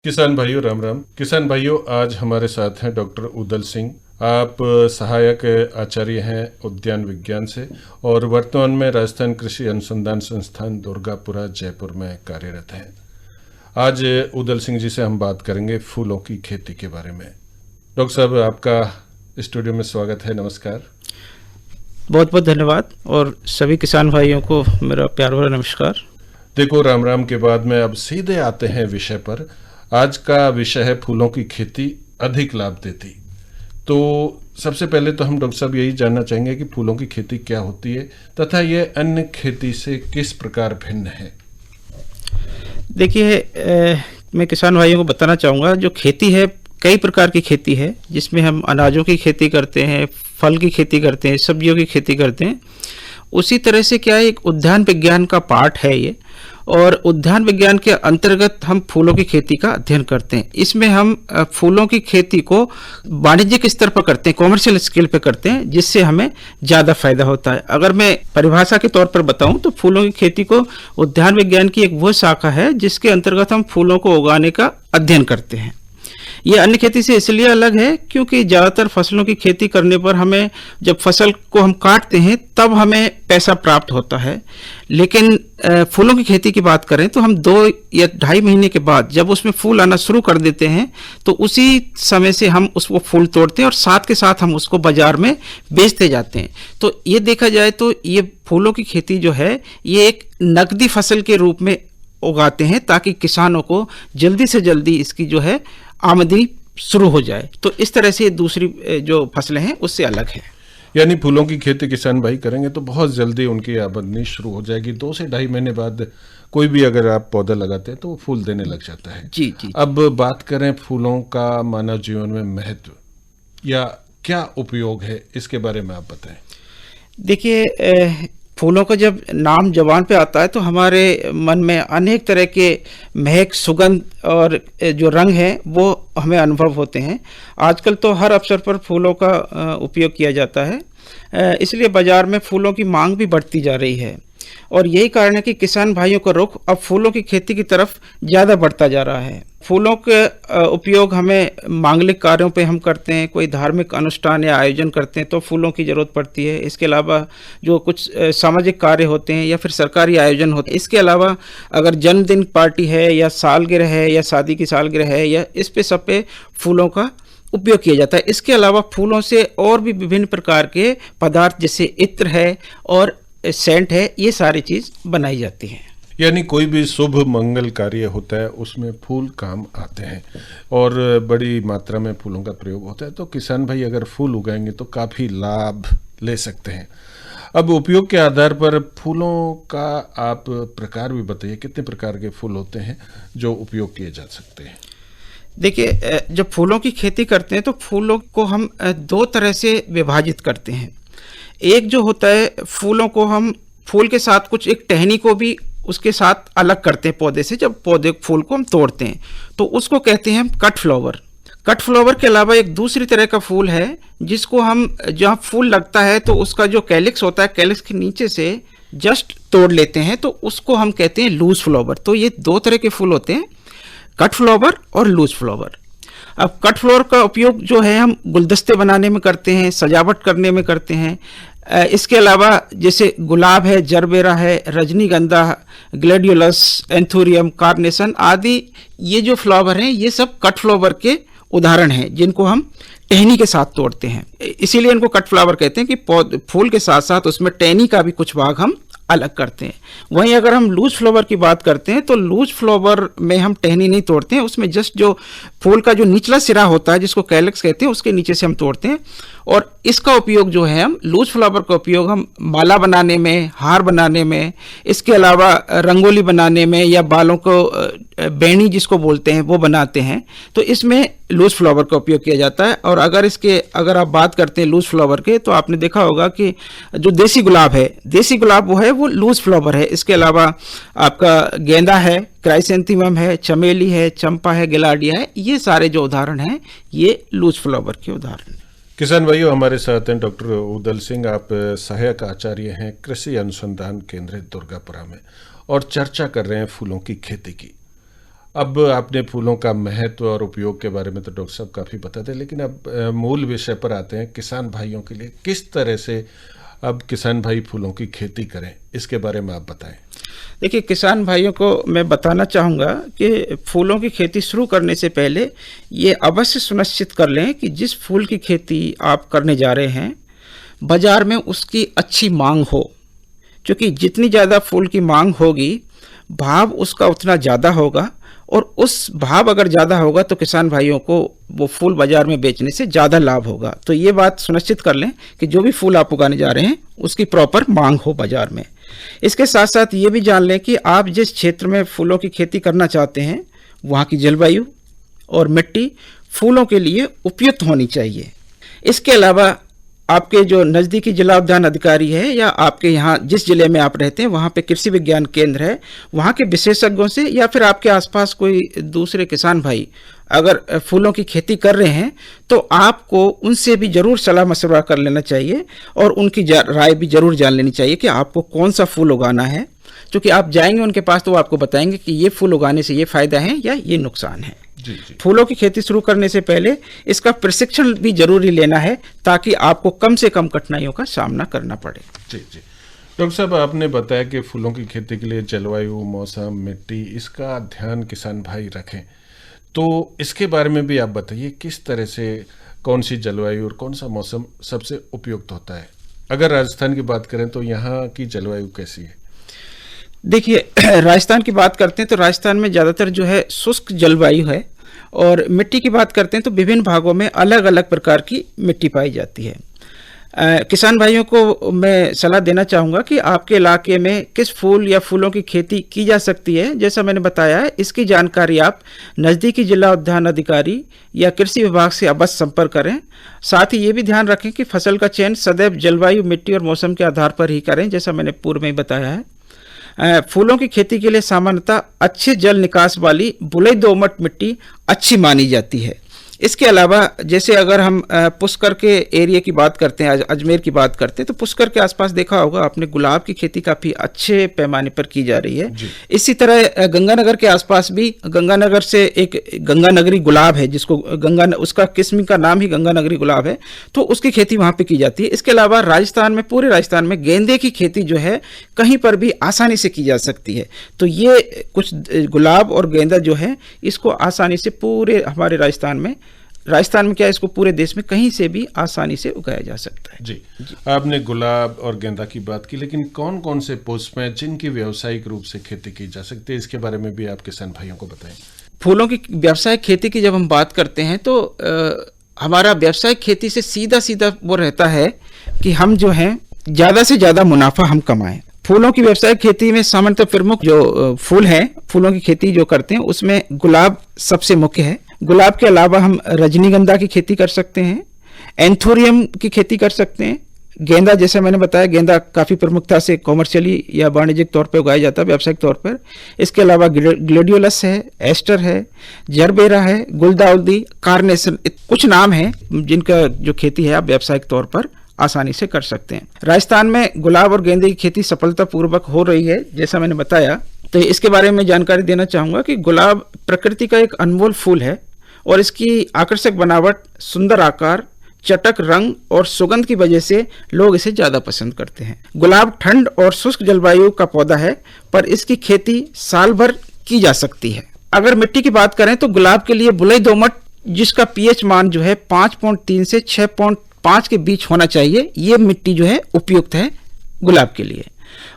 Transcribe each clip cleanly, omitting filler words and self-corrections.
किसान भाइयों राम राम। किसान भाइयों, आज हमारे साथ हैं डॉक्टर उदल सिंह। आप सहायक आचार्य हैं उद्यान विज्ञान से और वर्तमान में राजस्थान कृषि अनुसंधान संस्थान दुर्गापुरा जयपुर में कार्यरत हैं। आज उदल सिंह जी से हम बात करेंगे फूलों की खेती के बारे में। डॉक्टर साहब, आपका स्टूडियो में स्वागत है। नमस्कार। बहुत बहुत धन्यवाद और सभी किसान भाइयों को मेरा प्यार भरा नमस्कार। देखो, राम राम के बाद में अब सीधे आते हैं विषय पर। आज का विषय है फूलों की खेती अधिक लाभ देती। तो सबसे पहले तो हम डॉक्टर साहब यही जानना चाहेंगे कि फूलों की खेती क्या होती है तथा यह अन्य खेती से किस प्रकार भिन्न है। देखिए, मैं किसान भाइयों को बताना चाहूँगा, जो खेती है कई प्रकार की खेती है, जिसमें हम अनाजों की खेती करते हैं, फल की खेती करते हैं, सब्जियों की खेती करते हैं। उसी तरह से क्या है, एक उद्यान विज्ञान का पार्ट है ये, और उद्यान विज्ञान के अंतर्गत हम फूलों की खेती का अध्ययन करते हैं। इसमें हम फूलों की खेती को वाणिज्यिक स्तर पर करते हैं, कॉमर्शियल स्केल पे करते हैं, जिससे हमें ज़्यादा फायदा होता है। अगर मैं परिभाषा के तौर पर बताऊं तो फूलों की खेती को उद्यान विज्ञान की एक वो शाखा है जिसके अंतर्गत हम फूलों को उगाने का अध्ययन करते हैं। ये अन्य खेती से इसलिए अलग है क्योंकि ज़्यादातर फसलों की खेती करने पर हमें, जब फसल को हम काटते हैं तब हमें पैसा प्राप्त होता है। लेकिन फूलों की खेती की बात करें तो हम 2 या 2.5 महीने के बाद जब उसमें फूल आना शुरू कर देते हैं तो उसी समय से हम उसको फूल तोड़ते हैं और साथ के साथ हम उसको बाजार में बेचते जाते हैं। तो ये देखा जाए तो ये फूलों की खेती जो है ये एक नकदी फसल के रूप में उगाते हैं ताकि किसानों को जल्दी से जल्दी इसकी जो है आमदनी शुरू हो जाए। तो इस तरह से दूसरी जो फसलें हैं उससे अलग है। यानी फूलों की खेती किसान भाई करेंगे तो बहुत जल्दी उनकी आमदनी शुरू हो जाएगी। 2 से 2.5 महीने बाद कोई भी अगर आप पौधा लगाते हैं तो वो फूल देने लग जाता है। जी जी। अब बात करें फूलों का मानव जीवन में महत्व या क्या उपयोग है, इसके बारे में आप बताएं। देखिए, फूलों का जब नाम जबान पे आता है तो हमारे मन में अनेक तरह के महक, सुगंध और जो रंग हैं वो हमें अनुभव होते हैं। आजकल तो हर अवसर पर फूलों का उपयोग किया जाता है, इसलिए बाजार में फूलों की मांग भी बढ़ती जा रही है और यही कारण है कि किसान भाइयों का रुख अब फूलों की खेती की तरफ ज़्यादा बढ़ता जा रहा है। फूलों के उपयोग हमें मांगलिक कार्यों पे हम करते हैं, कोई धार्मिक अनुष्ठान या आयोजन करते हैं तो फूलों की ज़रूरत पड़ती है। इसके अलावा जो कुछ सामाजिक कार्य होते हैं या फिर सरकारी आयोजन होते हैं, इसके अलावा अगर जन्मदिन पार्टी है या सालगिरह है या शादी की सालगिरह है, या इस पे सब पे फूलों का उपयोग किया जाता है। इसके अलावा फूलों से और भी विभिन्न प्रकार के पदार्थ जैसे इत्र है और सेंट है, ये सारी चीज़ बनाई जाती है। यानी कोई भी शुभ मंगल कार्य होता है उसमें फूल काम आते हैं और बड़ी मात्रा में फूलों का प्रयोग होता है। तो किसान भाई अगर फूल उगाएंगे तो काफ़ी लाभ ले सकते हैं। अब उपयोग के आधार पर फूलों का आप प्रकार भी बताइए, कितने प्रकार के फूल होते हैं जो उपयोग किए जा सकते हैं। देखिए, जब फूलों की खेती करते हैं तो फूलों को हम 2 तरह से विभाजित करते हैं। एक जो होता है, फूलों को हम फूल के साथ कुछ एक टहनी को भी उसके साथ अलग करते हैं पौधे से। जब पौधे फूल को हम तोड़ते हैं तो उसको कहते हैं हम कट फ्लावर। कट फ्लावर के अलावा एक दूसरी तरह का फूल है जिसको हम, जहाँ फूल लगता है तो उसका जो कैलिक्स होता है, कैलिक्स के नीचे से जस्ट तोड़ लेते हैं तो उसको हम कहते हैं लूज फ्लावर। तो ये 2 तरह के फूल होते हैं, कट फ्लावर और लूज फ्लावर। अब कट फ्लावर का उपयोग जो है हम गुलदस्ते बनाने में करते हैं, सजावट करने में करते हैं। इसके अलावा जैसे गुलाब है, जरबेरा है, रजनीगंधा, ग्लैडियोलस, एंथोरियम, कार्नेशन आदि ये जो फ्लावर हैं ये सब कट फ्लावर के उदाहरण हैं जिनको हम टहनी के साथ तोड़ते हैं। इसीलिए इनको कट फ्लावर कहते हैं कि फूल के साथ साथ उसमें टहनी का भी कुछ भाग हम अलग करते हैं। वहीं अगर हम लूज फ्लावर की बात करते हैं तो लूज फ्लावर में हम टहनी नहीं तोड़ते हैं, उसमें जस्ट जो फूल का जो निचला सिरा होता है जिसको कैलिक्स कहते हैं उसके नीचे से हम तोड़ते हैं। और इसका उपयोग जो है, हम लूज फ्लावर का उपयोग हम माला बनाने में, हार बनाने में, इसके अलावा रंगोली बनाने में या बालों को बैनी जिसको बोलते हैं वो बनाते हैं। तो इसमें लूज फ्लावर का उपयोग किया जाता है। और अगर आप बात करते हैं लूज फ्लावर के तो आपने देखा होगा कि जो देसी गुलाब है, देसी गुलाब वो लूज फ्लावर है। इसके अलावा आपका गेंदा है, क्राइसेंथेमम है, चमेली है, चंपा है, गिलाडिया है, ये सारे जो उदाहरण हैं ये लूज फ्लावर के उदाहरण हैं। किसान भाइयों, हमारे साथ हैं डॉक्टर उदल सिंह। आप सहायक आचार्य हैं कृषि अनुसंधान केंद्र दुर्गापुरा में और चर्चा कर रहे हैं फूलों की खेती की। अब आपने फूलों का महत्व और उपयोग के बारे में तो डॉक्टर साहब काफ़ी बताते हैं, लेकिन अब मूल विषय पर आते हैं। किसान भाइयों के लिए किस तरह से अब किसान भाई फूलों की खेती करें, इसके बारे में आप बताएं। देखिए, किसान भाइयों को मैं बताना चाहूँगा कि फूलों की खेती शुरू करने से पहले ये अवश्य सुनिश्चित कर लें कि जिस फूल की खेती आप करने जा रहे हैं बाज़ार में उसकी अच्छी मांग हो, क्योंकि जितनी ज़्यादा फूल की मांग होगी भाव उसका उतना ज़्यादा होगा, और उस भाव अगर ज़्यादा होगा तो किसान भाइयों को वो फूल बाज़ार में बेचने से ज़्यादा लाभ होगा। तो ये बात सुनिश्चित कर लें कि जो भी फूल आप उगाने जा रहे हैं उसकी प्रॉपर मांग हो बाज़ार में। इसके साथ साथ ये भी जान लें कि आप जिस क्षेत्र में फूलों की खेती करना चाहते हैं वहाँ की जलवायु और मिट्टी फूलों के लिए उपयुक्त होनी चाहिए। इसके अलावा आपके जो नज़दीकी जिला उद्यान अधिकारी है या आपके यहाँ जिस जिले में आप रहते हैं वहाँ पे कृषि विज्ञान केंद्र है, वहाँ के विशेषज्ञों से या फिर आपके आसपास कोई दूसरे किसान भाई अगर फूलों की खेती कर रहे हैं तो आपको उनसे भी ज़रूर सलाह मशवरा कर लेना चाहिए और उनकी राय भी ज़रूर जान लेनी चाहिए कि आपको कौन सा फूल उगाना है। क्योंकि आप जाएंगे उनके पास तो वो आपको बताएंगे कि ये फूल उगाने से ये फ़ायदा है या ये नुकसान है। जी जी। फूलों की खेती शुरू करने से पहले इसका प्रशिक्षण भी जरूरी लेना है ताकि आपको कम से कम कठिनाइयों का सामना करना पड़े। जी जी। डॉक्टर साहब, आपने बताया कि फूलों की खेती के लिए जलवायु, मौसम, मिट्टी, इसका ध्यान किसान भाई रखें, तो इसके बारे में भी आप बताइए किस तरह से कौन सी जलवायु और कौन सा मौसम सबसे उपयुक्त होता है। अगर राजस्थान की बात करें तो यहाँ की जलवायु कैसी है? देखिए, राजस्थान की बात करते हैं तो राजस्थान में ज़्यादातर जो है शुष्क जलवायु है, और मिट्टी की बात करते हैं तो विभिन्न भागों में अलग अलग प्रकार की मिट्टी पाई जाती है। किसान भाइयों को मैं सलाह देना चाहूँगा कि आपके इलाके में किस फूल या फूलों की खेती की जा सकती है। जैसा मैंने बताया है, इसकी जानकारी आप नज़दीकी जिला उद्यान अधिकारी या कृषि विभाग से अवश्य संपर्क करें। साथ ही ये भी ध्यान रखें कि फसल का चयन सदैव जलवायु, मिट्टी और मौसम के आधार पर ही करें, जैसा मैंने पूर्व में ही बताया है। फूलों की खेती के लिए सामान्यतः अच्छे जल निकास वाली बलुई दोमट मिट्टी अच्छी मानी जाती है। इसके अलावा जैसे अगर हम पुष्कर के एरिया की बात करते हैं, अजमेर की बात करते हैं, तो पुष्कर के आसपास देखा होगा आपने गुलाब की खेती काफ़ी अच्छे पैमाने पर की जा रही है। इसी तरह गंगानगर के आसपास भी गंगानगर से एक गंगानगरी गुलाब है, जिसको उसका किस्म का नाम ही गंगानगरी गुलाब है, तो उसकी खेती वहाँ पे की जाती है। इसके अलावा राजस्थान में, पूरे राजस्थान में गेंदे की खेती जो है कहीं पर भी आसानी से की जा सकती है। तो ये कुछ गुलाब और गेंदा जो है इसको आसानी से पूरे हमारे राजस्थान में क्या, इसको पूरे देश में कहीं से भी आसानी से उगाया जा सकता है। जी। आपने गुलाब और गेंदा की बात की, लेकिन कौन कौन से पुष्प हैं जिनकी व्यावसायिक रूप से खेती की जा सकती है, इसके बारे में भी आप किसान भाइयों को बताएं। फूलों की व्यावसायिक खेती की जब हम बात करते हैं तो हमारा व्यावसायिक खेती से सीधा सीधा वो रहता है कि हम जो है ज़्यादा से ज़्यादा मुनाफा हम कमाएं। फूलों की व्यावसायिक खेती में सामान्यतः प्रमुख जो फूल हैं, फूलों की खेती जो करते हैं उसमें गुलाब सबसे मुख्य है। गुलाब के अलावा हम रजनीगंधा की खेती कर सकते हैं, एंथोरियम की खेती कर सकते हैं, गेंदा, जैसे मैंने बताया गेंदा काफ़ी प्रमुखता से कॉमर्शियली या वाणिज्यिक तौर पर उगाया जाता है, व्यावसायिक तौर पर। इसके अलावा ग्लेडियोलस है, एस्टर है, जरबेरा है, गुलदाउदी, कार्नेशन, कुछ नाम हैं जिनका जो खेती है आप व्यावसायिक तौर पर आसानी से कर सकते हैं। राजस्थान में गुलाब और गेंदे की खेती सफलतापूर्वक हो रही है, जैसा मैंने बताया। तो इसके बारे में जानकारी देना चाहूँगा कि गुलाब प्रकृति का एक अनमोल फूल है और इसकी आकर्षक बनावट, सुंदर आकार, चटक रंग और सुगंध की वजह से लोग इसे ज़्यादा पसंद करते हैं। गुलाब ठंड और शुष्क जलवायु का पौधा है, पर इसकी खेती साल भर की जा सकती है। अगर मिट्टी की बात करें तो गुलाब के लिए बलुई दोमट, जिसका पीएच मान जो है 5.3 से 6.5 के बीच होना चाहिए, ये मिट्टी जो है उपयुक्त है गुलाब के लिए।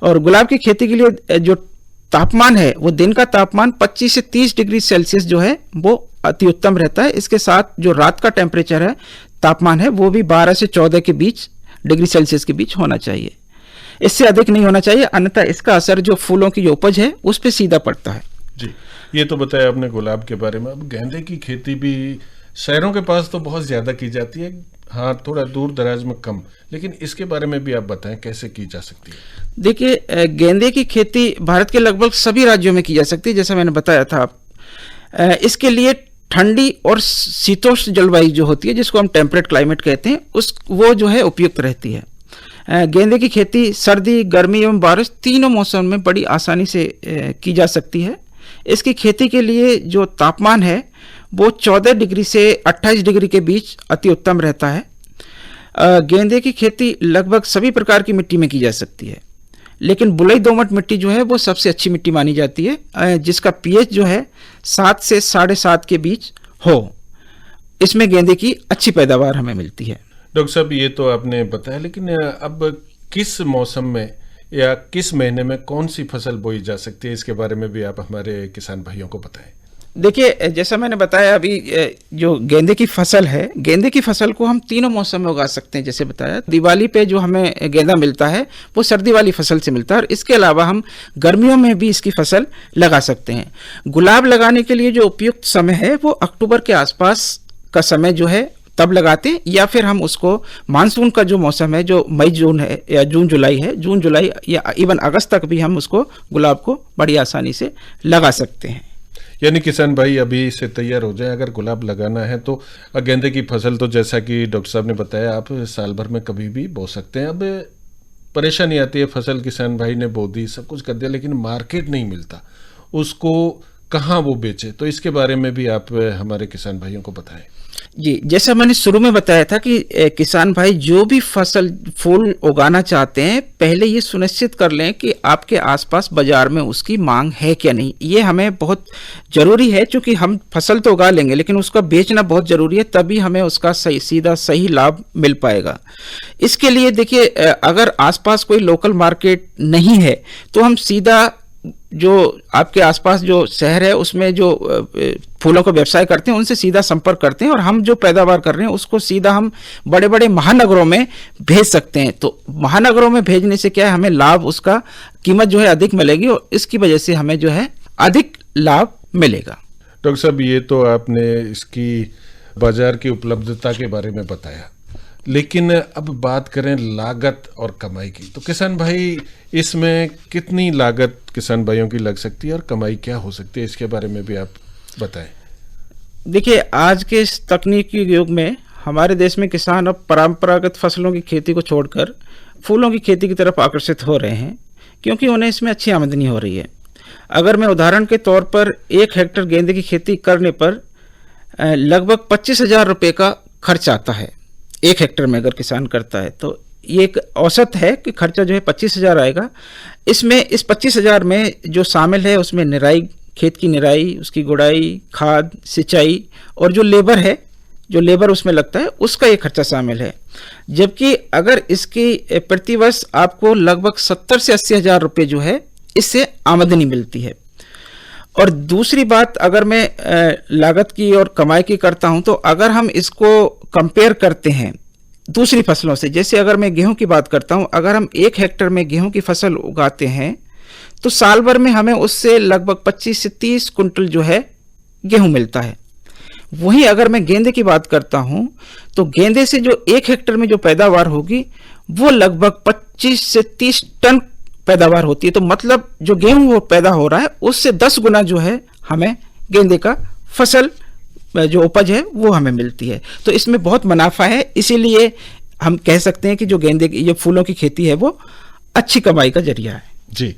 और गुलाब की खेती के लिए जो तापमान है वो दिन का तापमान 25 से 30 डिग्री सेल्सियस जो है वो अति उत्तम रहता है। इसके साथ जो रात का टेम्परेचर है, तापमान है, वो भी 12 से 14 के बीच डिग्री सेल्सियस के बीच होना चाहिए। इससे अधिक नहीं होना चाहिए, अन्यथा इसका असर जो फूलों की जो उपज है उस पर सीधा पड़ता है। जी, ये तो बताया आपने गुलाब के बारे में। अब गेंदे की खेती भी शहरों के पास तो बहुत ज़्यादा की जाती है, हाँ थोड़ा दूर दराज में कम, लेकिन इसके बारे में भी आप बताएं कैसे की जा सकती है। देखिए, गेंदे की खेती भारत के लगभग सभी राज्यों में की जा सकती है, जैसा मैंने बताया था। इसके लिए ठंडी और शीतोष्ण जलवायु जो होती है, जिसको हम टेम्परेट क्लाइमेट कहते हैं, वो जो है उपयुक्त रहती है। गेंदे की खेती सर्दी, गर्मी एवं बारिश तीनों मौसम में बड़ी आसानी से की जा सकती है। इसकी खेती के लिए जो तापमान है वो 14 डिग्री से 28 डिग्री के बीच अति उत्तम रहता है। गेंदे की खेती लगभग सभी प्रकार की मिट्टी में की जा सकती है, लेकिन बुलई दोमट मिट्टी जो है वो सबसे अच्छी मिट्टी मानी जाती है, जिसका पीएच जो है 7 से 7.5 के बीच हो। इसमें गेंदे की अच्छी पैदावार हमें मिलती है। डॉक्टर साहब, ये तो आपने बताया, लेकिन अब किस मौसम में या किस महीने में कौन सी फसल बोई जा सकती है, इसके बारे में भी आप हमारे किसान भाइयों को बताएं। देखिए, जैसा मैंने बताया अभी, जो गेंदे की फसल है, गेंदे की फसल को हम तीनों मौसम में उगा सकते हैं। जैसे बताया, दिवाली पे जो हमें गेंदा मिलता है वो सर्दी वाली फसल से मिलता है, और इसके अलावा हम गर्मियों में भी इसकी फसल लगा सकते हैं। गुलाब लगाने के लिए जो उपयुक्त समय है वो अक्टूबर के आसपास का समय जो है तब लगाते हैं, या फिर हम उसको मानसून का जो मौसम है, जो मई जून है या जून जुलाई है, जून जुलाई या इवन अगस्त तक भी हम उसको गुलाब को बड़ी आसानी से लगा सकते हैं। यानी किसान भाई अभी से तैयार हो जाए, अगर गुलाब लगाना है तो। गेंदे की फसल तो जैसा कि डॉक्टर साहब ने बताया, आप साल भर में कभी भी बो सकते हैं। अब परेशानी आती है, फसल किसान भाई ने बो दी, सब कुछ कर दिया, लेकिन मार्केट नहीं मिलता, उसको कहाँ वो बेचे, तो इसके बारे में भी आप हमारे किसान भाइयों को बताएं। जी, जैसा मैंने शुरू में बताया था कि किसान भाई जो भी फसल फूल उगाना चाहते हैं, पहले ये सुनिश्चित कर लें कि आपके आसपास बाजार में उसकी मांग है क्या नहीं। ये हमें बहुत ज़रूरी है, क्योंकि हम फसल तो उगा लेंगे लेकिन उसका बेचना बहुत ज़रूरी है, तभी हमें उसका सीधा सही लाभ मिल पाएगा। इसके लिए देखिए, अगर आसपास कोई लोकल मार्केट नहीं है तो हम सीधा जो आपके आसपास जो शहर है उसमें जो फूलों का व्यवसाय करते हैं उनसे सीधा संपर्क करते हैं, और हम जो पैदावार कर रहे हैं उसको सीधा हम बड़े बड़े महानगरों में भेज सकते हैं। तो महानगरों में भेजने से क्या है, हमें लाभ, उसका कीमत जो है अधिक मिलेगी, और इसकी वजह से हमें जो है अधिक लाभ मिलेगा। डॉक्टर साहब, ये तो आपने इसकी बाजार की उपलब्धता के बारे में बताया, लेकिन अब बात करें लागत और कमाई की, तो किसान भाई इसमें कितनी लागत किसान भाइयों की लग सकती है और कमाई क्या हो सकती है, इसके बारे में भी आप बताएं। देखिए, आज के इस तकनीकी युग में हमारे देश में किसान अब परंपरागत फसलों की खेती को छोड़कर फूलों की खेती की तरफ आकर्षित हो रहे हैं, क्योंकि उन्हें इसमें अच्छी आमदनी हो रही है। अगर मैं उदाहरण के तौर पर 1 हेक्टेयर गेंदे की खेती करने पर लगभग 25,000 रुपये का खर्च आता है। 1 हेक्टेयर में अगर किसान करता है तो ये एक औसत है कि खर्चा जो है 25,000 आएगा। इसमें इस 25,000 में जो शामिल है उसमें निराई, खेत की निराई, उसकी गुड़ाई, खाद, सिंचाई और जो लेबर है, जो लेबर उसमें लगता है, उसका ये खर्चा शामिल है। जबकि अगर इसकी प्रतिवर्ष आपको लगभग 70 से 80,000 रुपये जो है इससे आमदनी मिलती है। और दूसरी बात, अगर मैं लागत की और कमाई की करता हूं, तो अगर हम इसको कंपेयर करते हैं दूसरी फसलों से, जैसे अगर मैं गेहूं की बात करता हूं, अगर हम 1 हेक्टेयर में गेहूं की फसल उगाते हैं तो साल भर में हमें उससे लगभग 25 से 30 कुंटल जो है गेहूं मिलता है। वहीं अगर मैं गेंदे की बात करता हूं तो गेंदे से जो 1 हेक्टेयर में जो पैदावार होगी वो लगभग 25 से 30 टन पैदावार होती है। तो मतलब जो गेहूं वो पैदा हो रहा है उससे 10 गुना जो है हमें गेंदे का फसल जो उपज है वो हमें मिलती है। तो इसमें बहुत मुनाफा है, इसीलिए हम कह सकते हैं कि जो गेंदे की, जो फूलों की खेती है वो अच्छी कमाई का जरिया है। जी,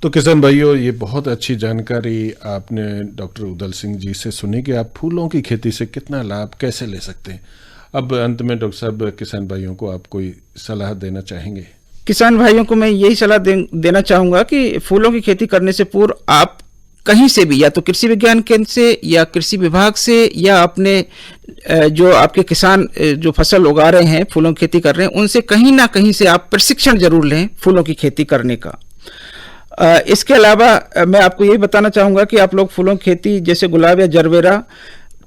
तो किसान भाइयों, ये बहुत अच्छी जानकारी आपने डॉक्टर उदल सिंह जी से सुनी कि आप फूलों की खेती से कितना लाभ कैसे ले सकते हैं। अब अंत में डॉक्टर साहब, किसान भाइयों को आप कोई सलाह देना चाहेंगे? किसान भाइयों को मैं यही सलाह देना चाहूँगा कि फूलों की खेती करने से पूर्व आप कहीं से भी, या तो कृषि विज्ञान केंद्र से या कृषि विभाग से या अपने जो आपके किसान जो फसल उगा रहे हैं, फूलों की खेती कर रहे हैं, उनसे कहीं ना कहीं से आप प्रशिक्षण जरूर लें फूलों की खेती करने का। इसके अलावा मैं आपको यही बताना चाहूँगा कि आप लोग फूलों की खेती जैसे गुलाब या जरबेरा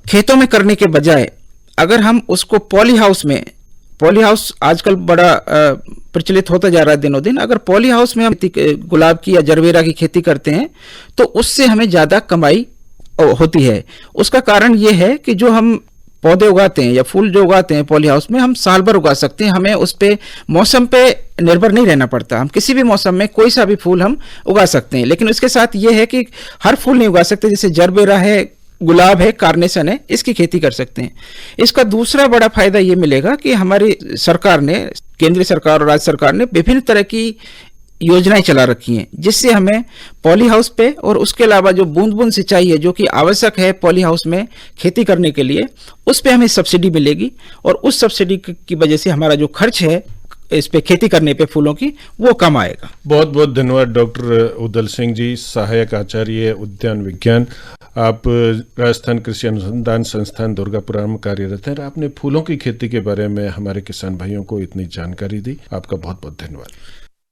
खेतों में करने के बजाय अगर हम उसको पॉली हाउस आजकल बड़ा प्रचलित होता जा रहा है दिनों दिन, अगर पॉली हाउस में हम गुलाब की या जरबेरा की खेती करते हैं तो उससे हमें ज़्यादा कमाई होती है। उसका कारण ये है कि जो हम पौधे उगाते हैं या फूल जो उगाते हैं पॉली हाउस में, हम साल भर उगा सकते हैं, हमें उस पे मौसम पे निर्भर नहीं रहना पड़ता। हम किसी भी मौसम में कोई सा भी फूल हम उगा सकते हैं। लेकिन उसके साथ ये है कि हर फूल नहीं उगा सकते, जैसे जरबेरा है, गुलाब है, कार्नेशन है, इसकी खेती कर सकते हैं। इसका दूसरा बड़ा फायदा ये मिलेगा कि हमारी सरकार ने, केंद्रीय सरकार और राज्य सरकार ने विभिन्न तरह की योजनाएं चला रखी हैं, जिससे हमें पॉली हाउस पे और उसके अलावा जो बूंद बूंद सिंचाई है जो कि आवश्यक है पॉली हाउस में खेती करने के लिए, उस पे हमें सब्सिडी मिलेगी और उस सब्सिडी की वजह से हमारा जो खर्च है इस पे खेती करने पे फूलों की वो कम आएगा। बहुत बहुत धन्यवाद डॉक्टर उदल सिंह जी, सहायक आचार्य उद्यान विज्ञान। आप राजस्थान कृषि अनुसंधान संस्थान दुर्गापुरा में कार्यरत हैं। आपने फूलों की खेती के बारे में हमारे किसान भाइयों को इतनी जानकारी दी, आपका बहुत बहुत धन्यवाद।